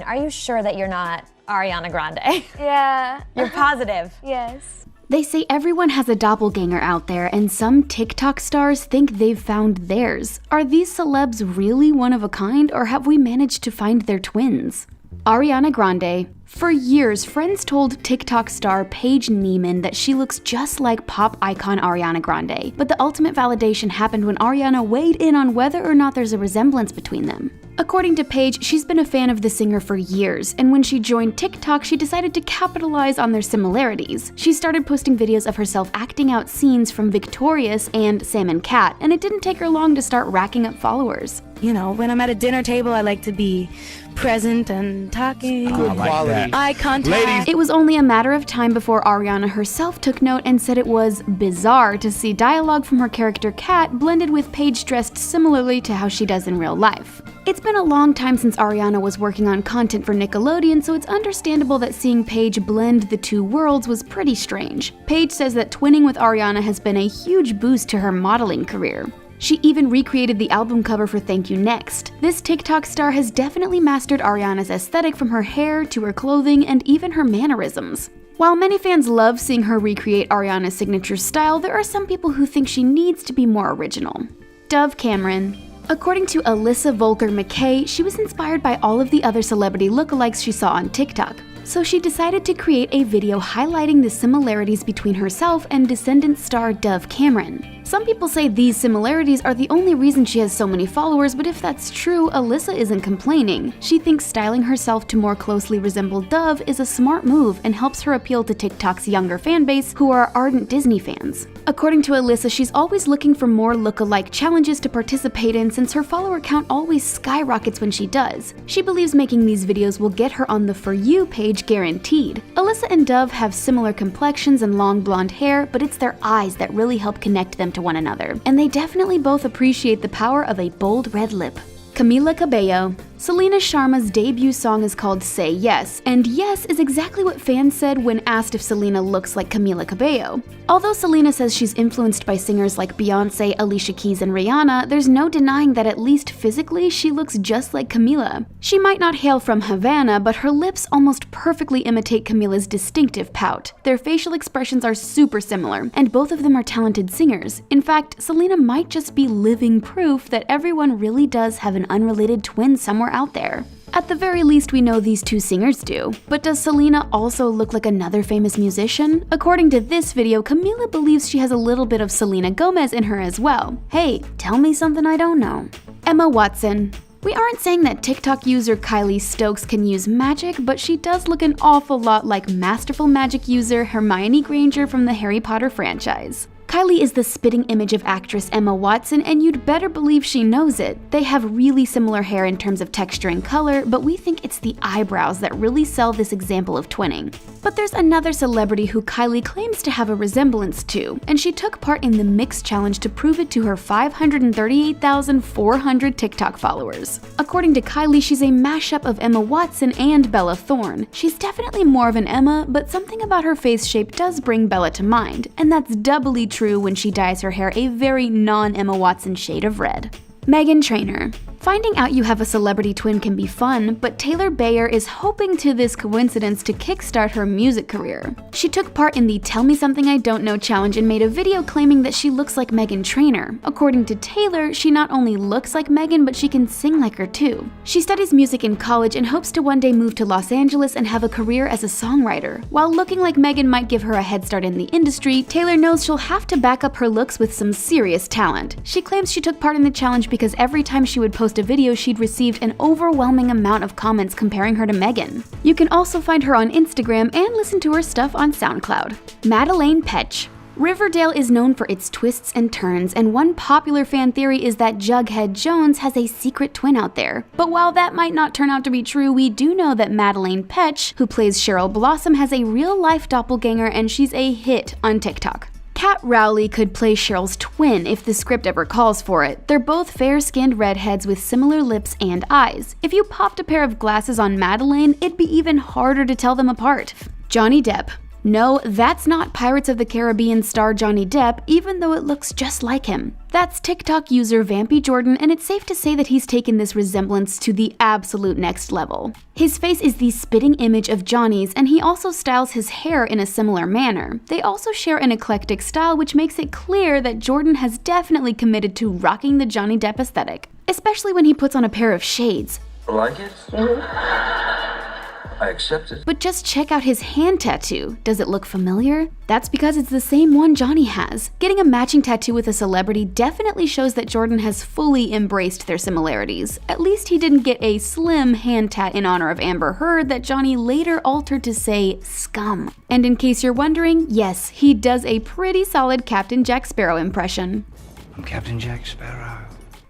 Are you sure that you're not Ariana Grande? Yeah. You're positive? Yes. They say everyone has a doppelganger out there, and some TikTok stars think they've found theirs. Are these celebs really one of a kind, or have we managed to find their twins? Ariana Grande. For years, friends told TikTok star Paige Neiman that she looks just like pop icon Ariana Grande, but the ultimate validation happened when Ariana weighed in on whether or not there's a resemblance between them. According to Paige, she's been a fan of the singer for years, and when she joined TikTok, she decided to capitalize on their similarities. She started posting videos of herself acting out scenes from Victorious and Sam and Cat, and it didn't take her long to start racking up followers. You know, when I'm at a dinner table, I like to be present and talking. Good quality. Eye contact. Ladies. It was only a matter of time before Ariana herself took note and said it was bizarre to see dialogue from her character Cat blended with Paige dressed similarly to how she does in real life. It's been a long time since Ariana was working on content for Nickelodeon, so it's understandable that seeing Paige blend the two worlds was pretty strange. Paige says that twinning with Ariana has been a huge boost to her modeling career. She even recreated the album cover for Thank You Next. This TikTok star has definitely mastered Ariana's aesthetic from her hair to her clothing and even her mannerisms. While many fans love seeing her recreate Ariana's signature style, there are some people who think she needs to be more original. Dove Cameron. According to Alyssa Volker McKay, she was inspired by all of the other celebrity lookalikes she saw on TikTok. So she decided to create a video highlighting the similarities between herself and Descendants star Dove Cameron. Some people say these similarities are the only reason she has so many followers, but if that's true, Alyssa isn't complaining. She thinks styling herself to more closely resemble Dove is a smart move and helps her appeal to TikTok's younger fan base who are ardent Disney fans. According to Alyssa, she's always looking for more look-alike challenges to participate in since her follower count always skyrockets when she does. She believes making these videos will get her on the For You page guaranteed. Alyssa and Dove have similar complexions and long blonde hair, but it's their eyes that really help connect them to one another, and they definitely both appreciate the power of a bold red lip. Camila Cabello. Selena Sharma's debut song is called Say Yes, and yes is exactly what fans said when asked if Selena looks like Camila Cabello. Although Selena says she's influenced by singers like Beyoncé, Alicia Keys, and Rihanna, there's no denying that at least physically she looks just like Camila. She might not hail from Havana, but her lips almost perfectly imitate Camila's distinctive pout. Their facial expressions are super similar, and both of them are talented singers. In fact, Selena might just be living proof that everyone really does have an unrelated twin somewhere out there. At the very least, we know these two singers do. But does Selena also look like another famous musician? According to this video, Camila believes she has a little bit of Selena Gomez in her as well. Hey, tell me something I don't know. Emma Watson. We aren't saying that TikTok user Kylie Stokes can use magic, but she does look an awful lot like masterful magic user Hermione Granger from the Harry Potter franchise. Kylie is the spitting image of actress Emma Watson, and you'd better believe she knows it. They have really similar hair in terms of texture and color, but we think it's the eyebrows that really sell this example of twinning. But there's another celebrity who Kylie claims to have a resemblance to, and she took part in the Mix Challenge to prove it to her 538,400 TikTok followers. According to Kylie, she's a mashup of Emma Watson and Bella Thorne. She's definitely more of an Emma, but something about her face shape does bring Bella to mind, and that's doubly true when she dyes her hair a very non-Emma Watson shade of red. Meghan Trainor. Finding out you have a celebrity twin can be fun, but Taylor Bayer is hoping to this coincidence to kickstart her music career. She took part in the Tell Me Something I Don't Know challenge and made a video claiming that she looks like Meghan Trainor. According to Taylor, she not only looks like Meghan, but she can sing like her too. She studies music in college and hopes to one day move to Los Angeles and have a career as a songwriter. While looking like Meghan might give her a head start in the industry, Taylor knows she'll have to back up her looks with some serious talent. She claims she took part in the challenge because every time she would post a video, she'd received an overwhelming amount of comments comparing her to Meghan. You can also find her on Instagram and listen to her stuff on SoundCloud. Madelaine Petsch. Riverdale is known for its twists and turns, and one popular fan theory is that Jughead Jones has a secret twin out there. But while that might not turn out to be true, we do know that Madelaine Petsch, who plays Cheryl Blossom, has a real-life doppelganger, and she's a hit on TikTok. Kat Rowley could play Cheryl's twin if the script ever calls for it. They're both fair-skinned redheads with similar lips and eyes. If you popped a pair of glasses on Madelaine, it'd be even harder to tell them apart. Johnny Depp. No, that's not Pirates of the Caribbean star Johnny Depp, even though it looks just like him. That's TikTok user Vampy Jordan, and it's safe to say that he's taken this resemblance to the absolute next level. His face is the spitting image of Johnny's, and he also styles his hair in a similar manner. They also share an eclectic style, which makes it clear that Jordan has definitely committed to rocking the Johnny Depp aesthetic, especially when he puts on a pair of shades. Like it? I accept it. But just check out his hand tattoo. Does it look familiar? That's because it's the same one Johnny has. Getting a matching tattoo with a celebrity definitely shows that Jordan has fully embraced their similarities. At least he didn't get a slim hand tat in honor of Amber Heard that Johnny later altered to say scum. And in case you're wondering, yes, he does a pretty solid Captain Jack Sparrow impression. I'm Captain Jack Sparrow.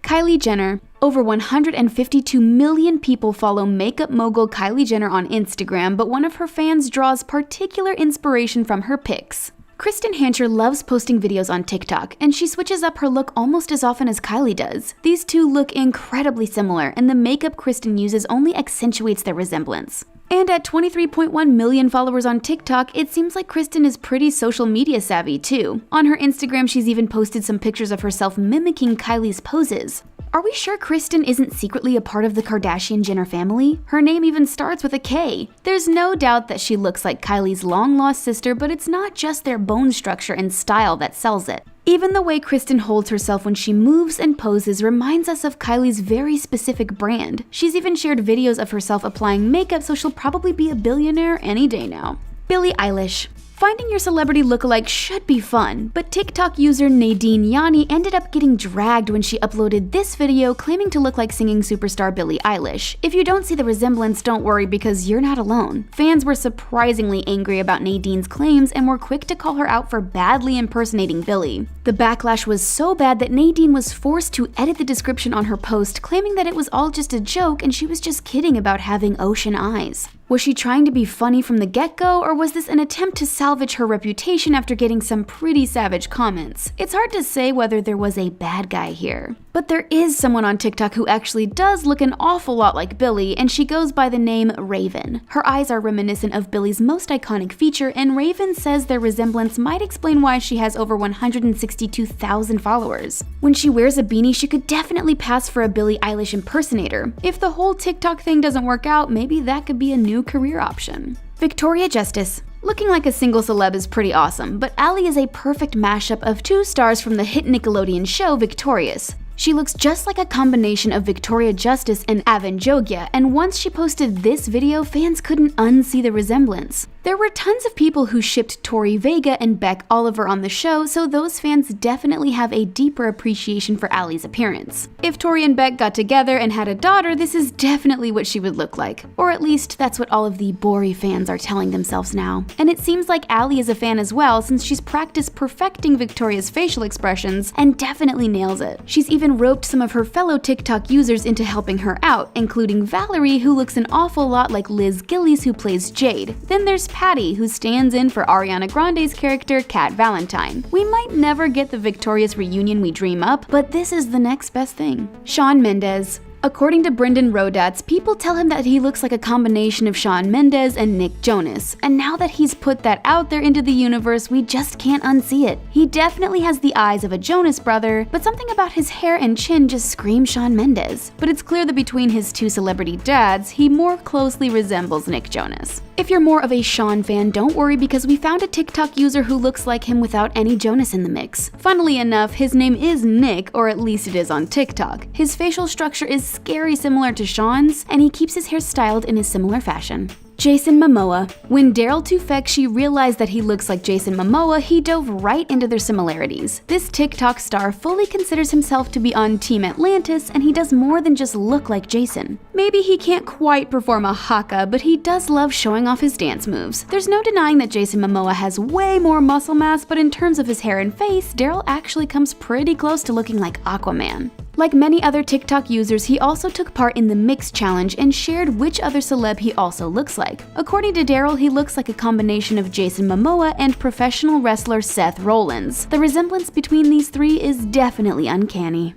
Kylie Jenner. Over 152 million people follow makeup mogul Kylie Jenner on Instagram, but one of her fans draws particular inspiration from her pics. Kristen Hancher loves posting videos on TikTok, and she switches up her look almost as often as Kylie does. These two look incredibly similar, and the makeup Kristen uses only accentuates their resemblance. And at 23.1 million followers on TikTok, it seems like Kristen is pretty social media savvy too. On her Instagram, she's even posted some pictures of herself mimicking Kylie's poses. Are we sure Kristen isn't secretly a part of the Kardashian-Jenner family? Her name even starts with a K. There's no doubt that she looks like Kylie's long-lost sister, but it's not just their bone structure and style that sells it. Even the way Kristen holds herself when she moves and poses reminds us of Kylie's very specific brand. She's even shared videos of herself applying makeup, so she'll probably be a billionaire any day now. Billie Eilish. Finding your celebrity lookalike should be fun, but TikTok user Nadine Yanni ended up getting dragged when she uploaded this video claiming to look like singing superstar Billie Eilish. If you don't see the resemblance, don't worry because you're not alone. Fans were surprisingly angry about Nadine's claims and were quick to call her out for badly impersonating Billie. The backlash was so bad that Nadine was forced to edit the description on her post, claiming that it was all just a joke and she was just kidding about having ocean eyes. Was she trying to be funny from the get-go, or was this an attempt to salvage her reputation after getting some pretty savage comments? It's hard to say whether there was a bad guy here. But there is someone on TikTok who actually does look an awful lot like Billie, and she goes by the name Raven. Her eyes are reminiscent of Billie's most iconic feature, and Raven says their resemblance might explain why she has over 162,000 followers. When she wears a beanie, she could definitely pass for a Billie Eilish impersonator. If the whole TikTok thing doesn't work out, maybe that could be a new career option. Victoria Justice. Looking like a single celeb is pretty awesome, but Ally is a perfect mashup of two stars from the hit Nickelodeon show Victorious. She looks just like a combination of Victoria Justice and Avan Jogia, and once she posted this video, fans couldn't unsee the resemblance. There were tons of people who shipped Tori Vega and Beck Oliver on the show, so those fans definitely have a deeper appreciation for Ally's appearance. If Tori and Beck got together and had a daughter, this is definitely what she would look like. Or at least that's what all of the Bori fans are telling themselves now. And it seems like Ally is a fan as well, since she's practiced perfecting Victoria's facial expressions and definitely nails it. She's even roped some of her fellow TikTok users into helping her out, including Valerie, who looks an awful lot like Liz Gillies, who plays Jade. Then there's Patty, who stands in for Ariana Grande's character Kat Valentine. We might never get the Victorious reunion we dream up, but this is the next best thing. Shawn Mendes. According to Brendan Rodatz, people tell him that he looks like a combination of Shawn Mendes and Nick Jonas, and now that he's put that out there into the universe, we just can't unsee it. He definitely has the eyes of a Jonas brother, but something about his hair and chin just screams Shawn Mendes. But it's clear that between his two celebrity dads, he more closely resembles Nick Jonas. If you're more of a Shawn fan, don't worry because we found a TikTok user who looks like him without any Jonas in the mix. Funnily enough, his name is Nick, or at least it is on TikTok. His facial structure is scary similar to Shawn's, and he keeps his hair styled in a similar fashion. Jason Momoa. When Daryl Tufekci realized that he looks like Jason Momoa, he dove right into their similarities. This TikTok star fully considers himself to be on Team Atlantis, and he does more than just look like Jason. Maybe he can't quite perform a haka, but he does love showing off his dance moves. There's no denying that Jason Momoa has way more muscle mass, but in terms of his hair and face, Daryl actually comes pretty close to looking like Aquaman. Like many other TikTok users, he also took part in the Mix Challenge and shared which other celeb he also looks like. According to Daryl, he looks like a combination of Jason Momoa and professional wrestler Seth Rollins. The resemblance between these three is definitely uncanny.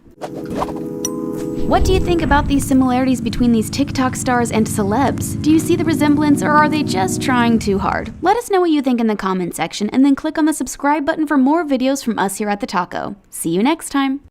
What do you think about these similarities between these TikTok stars and celebs? Do you see the resemblance, or are they just trying too hard? Let us know what you think in the comment section, and then click on the subscribe button for more videos from us here at The Taco. See you next time!